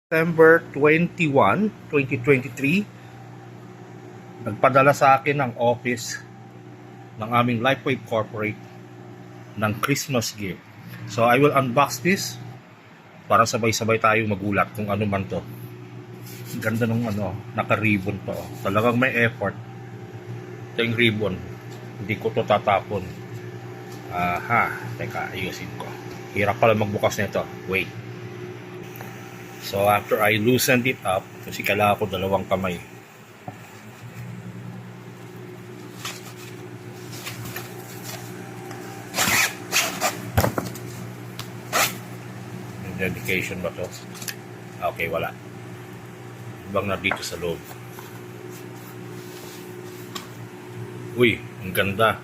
September 21, 2023, nagpadala sa akin ng office ng aming Lifewave Corporate ng Christmas gift. So I will unbox this para sabay-sabay tayong magulat kung ano man to. Ganda ng naka-ribbon pa. Talagang may effort. Ito yung ribbon. Hindi ko to tatapon. Teka, ayusin ko. Hirap pala magbukas nito. Wait. So after I loosened it up, kasi kailangan ko dalawang kamay. Yung dedication ba to? Okay, wala. Ibang na dito sa loob. Uy, ang ganda.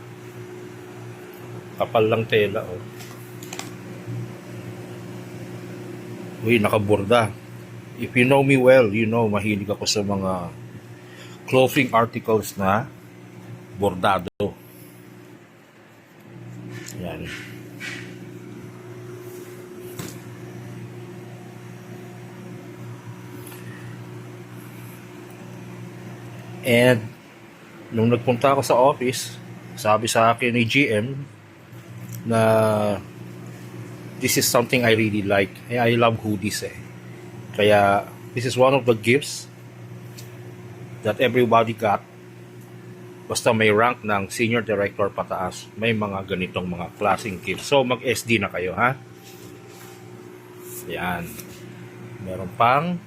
Kapal lang tela, oh. Uy, nakaborda. If you know me well, you know, mahilig ako sa mga clothing articles na bordado. Yan. And nung nagpunta ako sa office, sabi sa akin ni GM na this is something I really like. I love hoodies eh. Kaya this is one of the gifts that everybody got. Basta may rank ng senior director pataas, may mga ganitong mga klaseng gifts. So mag-SD na kayo, ha? Yan. Meron pang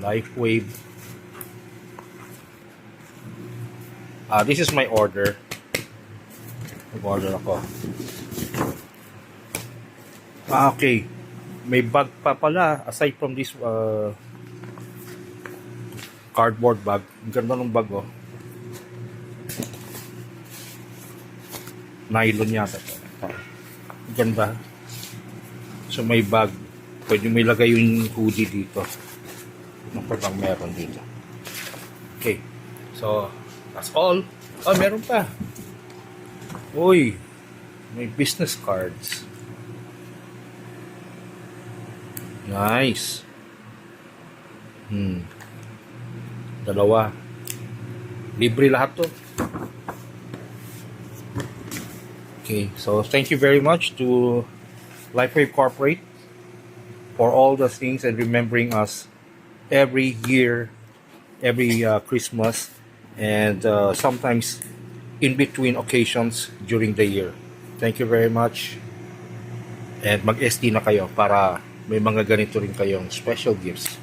Lifewave. This is my order. Nag-order ako. Okay. May bag pa pala aside from this cardboard bag. Ang ganda ng bag, oh. Nylon yata. Ang ganda. So may bag. Pwede may lagay yung hoodie dito. Ano pa bang meron dito? Okay. So that's all. Oh, meron pa. Uy. May business cards. Nice. Dalawa. Libre lahat to. Okay, so thank you very much to Lifewave Corporate for all the things and remembering us every year, every Christmas, and sometimes in between occasions during the year. Thank you very much. And mag-SD na kayo para may mga ganito rin kayong special gifts.